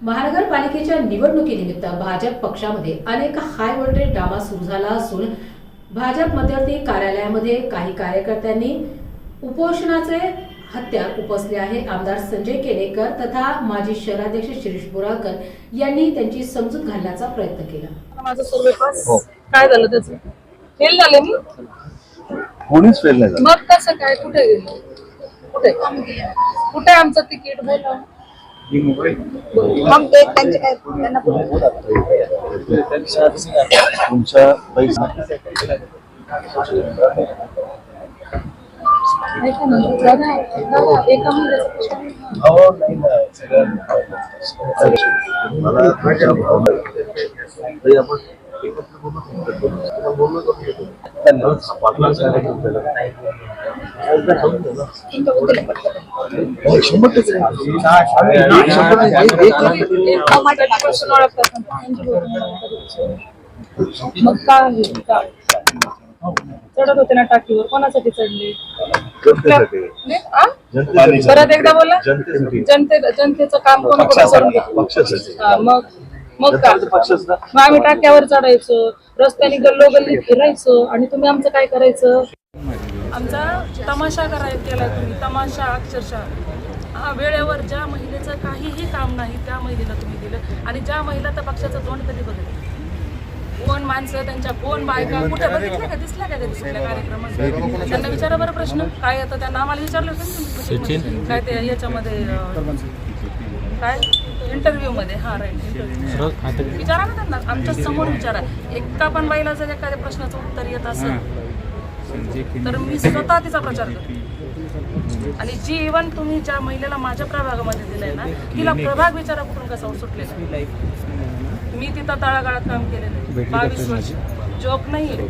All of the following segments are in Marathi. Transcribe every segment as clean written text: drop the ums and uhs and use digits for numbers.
महानगरपालिकेच्या निवडणुकीनिमित्त भाजप पक्षामध्ये अनेक हाय व्होल्टेज ड्रामा सुरू झाला असून भाजप मध्यवर्ती कार्यालयामध्ये काही कार्यकर्त्यांनी उपोषणाचे हत्यार उपसले आहे. आमदार संजय केनेकर तथा माजी शहराध्यक्ष शिरीष बोराळकर यांनी त्यांची समजूत घालण्याचा प्रयत्न केला. माझं सर्वे पास काय झालं त्याचं? फेल झाले मी. कोणीच फेल नाही झालं. मग कसं काय? कुठे गेलो? कुठे आमचं तिकीट? बोला. मग ते त्यांचे काय त्यांना तुमचा पैसा ऐका ना दादा, एका महिन्याचा प्रश्न आहे. मला तुमच्या भावना तरी आपण एकत्र बोलणं मग काय चढत होते ना टाकीवर? कोणासाठी चढले? परत एकदा बोला. जनतेचं काम कोण करून घेतलं? मग काय? मग आम्ही टाक्यावर चढायचो, रस्त्याने गल्लोगल्ली फिरायचो आणि तुम्ही आमचं काय करायचं? आमचा तमाशा केलाय तुम्ही. तमाशा अक्षरशः वेळेवर ज्या महिलेचं काहीही काम नाही त्या महिलेला तुम्ही दिलं. आणि ज्या महिला तर पक्षाचं तोंड कधी बघितलं? कोण माणसं त्यांच्या, कोण बायका कुठे बघितल्या का? दिसल्या का कधी कुठल्या कार्यक्रमात? त्यांना विचारा बरं प्रश्न काय येतं त्यांना. आम्हाला विचारलं होतं काय ते याच्यामध्ये काय इंटरव्ह्यू मध्ये. हा राईट, इंटरव्ह्यू विचारा ना त्यांना. आमच्या समोर विचारा. एका पण बाईला जर एखाद्या प्रश्नाचं उत्तर येत असेल तर मी स्वतः तिचा प्रचार करतो. आणि जी इव्हन तुम्ही ज्या महिलेला माझ्या प्रभागामध्ये दिलंय ना, तिला प्रभाग विचारा कुठून कसा सुटलेला. मी तिथं तळागाळात काम केलेलं आहे 22 वर्ष. जोक नाही.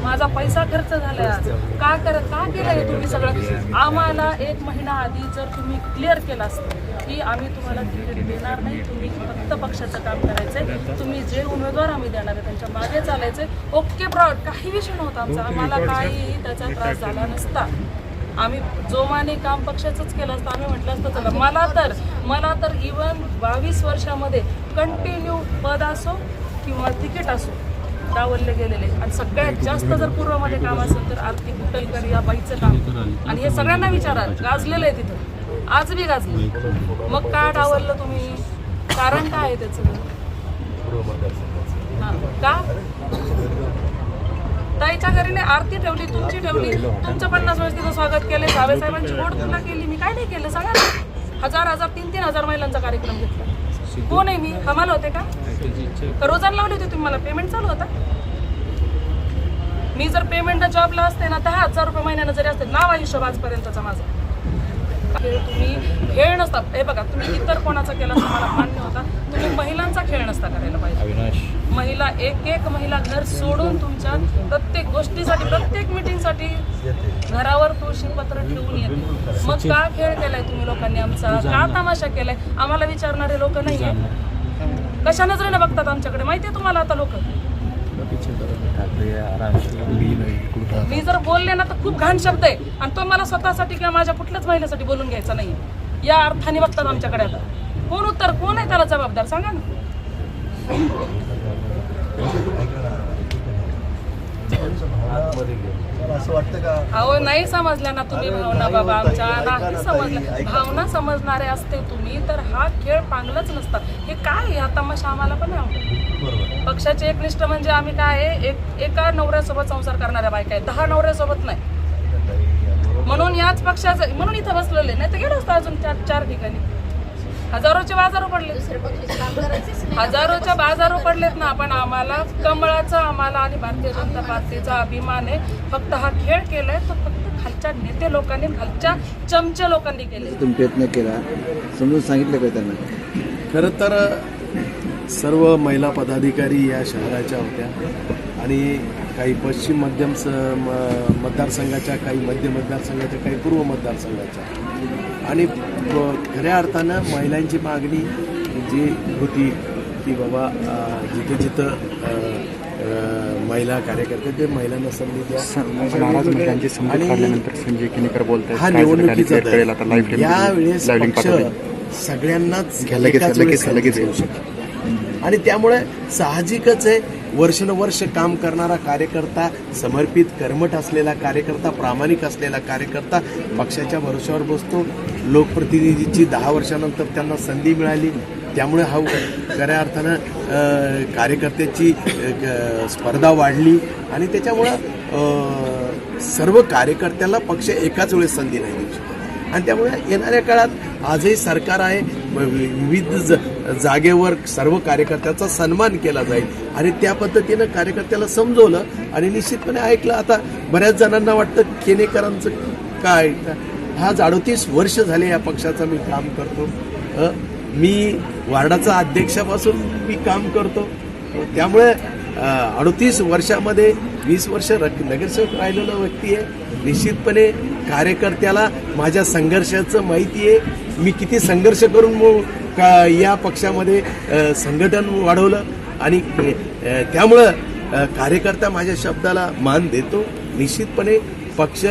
माझा पैसा खर्च झालाय. आज का केलंय तुम्ही सगळं? आम्हाला 1 महिना आधी जर तुम्ही क्लिअर केलं असतं की आम्ही तुम्हाला तिकीट देणार नाही, तुम्ही फक्त पक्षाचं काम करायचंय, तुम्ही जे उमेदवार आम्ही देणार आहे त्यांच्या मागे चालायचंय, ओके ब्रॉड, काही विषय नव्हता आमचा. आम्हाला काहीही त्याचा त्रास झाला नसता. आम्ही जोमाने काम पक्षाचंच केलं असतं. आम्ही म्हटलं असतं चला. मला तर इव्हन 22 वर्षामध्ये कंटिन्यू पद असो किंवा तिकीट असो डावलले गेलेले. आणि सगळ्यात जास्त जर पूर्वमध्ये काम असेल तर आरती कुटलकर या बाईचं काम. आणि हे सगळ्यांना विचारा, गाजलेलं आहे तिथं, आज बी गाजले. मग का डावललं तुम्ही? कारण काय आहे त्याचं? का ताईच्या घरीने आरती ठेवली, तुमची ठेवली, तुमचं 50 वेळेस तिथं स्वागत केले, जावे साहेबांची गोड तुला केली. मी काय नाही केलं सांगा ना. 1000 3-3 हजार महिलांचा कार्यक्रम घेतला. कोण आहे मी? कमाल होते का? रोजान लावली होती तुम्ही मला? पेमेंट चालू होता? मी जर पेमेंट जॉबला असते ना 10,000 रुपये महिन्यानं जरी असते, नाव आहे हिशोब आजपर्यंतचा माझा. तुम्ही खेळ नसता. हे बघा, तुम्ही इतर कोणाचा केला तर मला मान्य होता, तुम्ही महिलांचा खेळ नसता करायला पाहिजे. महिला एक महिला घर सोडून तुमच्या प्रत्येक गोष्टीसाठी, प्रत्येक मिटिंगसाठी घरावर तुळशीपत्र ठेवून येते. मग का खेळ केलाय तुम्ही लोकांनी आमचा? का तमाशा केलाय? आम्हाला विचारणारे लोक नाहीये. कशा नजरेने बघतात आमच्याकडे माहितीये तुम्हाला? आता लोक मी जर बोलले ना तर खूप घाण शब्द आहे आणि तो मला स्वतःसाठी किंवा माझ्या कुठल्याच महिलेसाठी बोलून घ्यायचा नाही. या अर्थाने बघतात आमच्याकडे. आता कोण आहे त्याला जबाबदार सांगा ना. असं वाटतं का? अहो नाही समजल्या ना तुम्ही भावना बाबा आमच्या. नाही समजल्या. भावना समजणारे असते तुम्ही तर हा खेळ पांगलाच नसता. हे काय हा तमाशा आम्हाला पण आवडतो. पक्षाचे एकनिष्ठ म्हणजे आम्ही काय आहे, एका नवऱ्यासोबत संसार करणाऱ्या बायका आहे, 10 नवऱ्यासोबत नाही. म्हणून याच पक्षाचं, म्हणून इथं बसलेले. नाही तर गेलो असतं अजून 4 ठिकाणी. हजारोचे बाजारो पडले, हजारोच्या बाजारो पडलेत ना. आपण आम्हाला कमळाचा आणि भारतीय जनता पार्टीचा अभिमान आहे. फक्त हा खेळ केलाय तर फक्त खालच्या नेते लोकांनी, खालच्या चमचे लोकांनी केले. तुम्ही प्रयत्न केला, समजून सांगितलं का त्यांना? खरं तर सर्व महिला पदाधिकारी या शहराच्या होत्या आणि काही पश्चिम मध्यम मतदारसंघाच्या, काही मध्य मतदारसंघाच्या, काही पूर्व मतदारसंघाच्या. आणि खऱ्या अर्थानं महिलांची मागणी जी होती की बाबा जिथं महिला कार्यकर्ते ते महिलांना संधी द्या. आणि हा निवडणुकीचा यावेळेस सगळ्यांनाच लगेच- एकाच वेळेस लगेच- लगेच येऊ शकत नाही. आणि त्यामुळे साहजिकच आहे वर्षानुवर्ष काम करणारा कार्यकर्ता, समर्पित कर्मठ असलेला कार्यकर्ता, प्रामाणिक असलेला कार्यकर्ता पक्षाच्या भरोश्यावर बसतो. लोकप्रतिनिधीची 10 वर्षानंतर त्यांना संधी मिळाली, त्यामुळे हा खऱ्या अर्थानं कार्यकर्त्याची स्पर्धा वाढली आणि त्याच्यामुळं सर्व कार्यकर्त्याला पक्ष एकाच वेळेस संधी नाही देऊ शकत. आणि त्यामुळे येणाऱ्या काळात आजही सरकार आहे, विविध जागेवर सर्व कार्यकर्त्याचा सन्मान केला जाईल आणि त्या पद्धतीनं कार्यकर्त्याला समजवलं आणि निश्चितपणे ऐकलं. आता बऱ्याच जणांना वाटतं केनेकरांचं काय, आज 38 वर्ष झाले या पक्षाचं मी काम करतो. मी वार्डाचा अध्यक्षापासून मी काम करतो. त्यामुळे 38 वर्षामध्ये 20 वर्ष नगरसेवक राहिलेला व्यक्ती आहे. निश्चितपणे कार्यकर्त्याला माझ्या संघर्षाचं माहिती आहे. मी किती संघर्ष करून या पक्षामध्ये संघटन वाढवलं आणि त्यामुळं कार्यकर्ता माझ्या शब्दाला मान देतो. निश्चितपणे पक्ष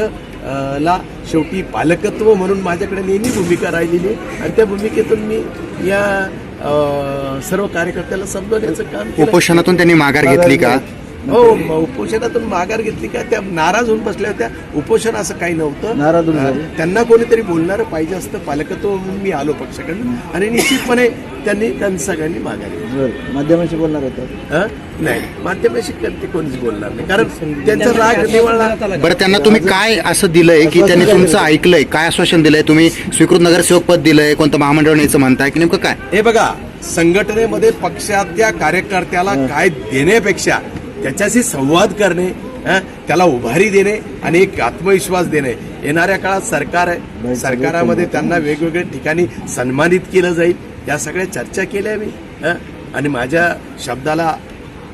ला शेवटी पालकत्व म्हणून माझ्याकडे नेहमी भूमिका राहिलेली आहे आणि त्या भूमिकेतून मी या सर्व कार्यकर्त्याला समजवण्याचं काम केलं. उपोषणातून त्यांनी माघार घेतली का? हो, उपोषणातून माघार घेतली का? त्या नाराज होऊन बसल्या होत्या. उपोषण असं काही नव्हतं. नाराज होऊन झाले. त्यांना कोणीतरी बोलणारं पाहिजे असतं. पालकत्व म्हणून मी आलो पक्षाकडनं आणि निश्चितपणे त्यांनी सगळ्यांनी माघार घेतली. बरं, माध्यमांशी बोलणार होतं? नाही, माध्यमाशी ते कोणीच बोलणार नाही, कारण त्यांचा राग निवळला. बरं, त्यांना तुम्ही काय असं दिलंय की त्यांनी तुमचं ऐकलंय? काय आश्वासन दिलंय? तुम्ही स्वीकृत नगरसेवक पद दिलंय, कोणतं महामंडळ न्यायचं म्हणताय की नेमकं काय? हे बघा, संघटनेमध्ये पक्षाच्या कार्यकर्त्याला काय देण्यापेक्षा त्याच्याशी संवाद करणे, त्याला उभारी देणे आणि एक आत्मविश्वास देणे. येणाऱ्या काळात सरकार आहे, सरकारामध्ये त्यांना वेगवेगळ्या ठिकाणी सन्मानित केलं जाईल. या सगळ्या चर्चा केल्या मी आणि माझ्या शब्दाला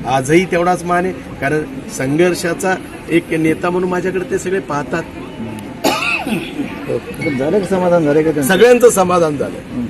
आजही तेवढाच मान आहे, कारण संघर्षाचा एक नेता म्हणून माझ्याकडे ते सगळे पाहतात. झालं का समाधान झालं का त्यांचं? सगळ्यांचं समाधान झालं.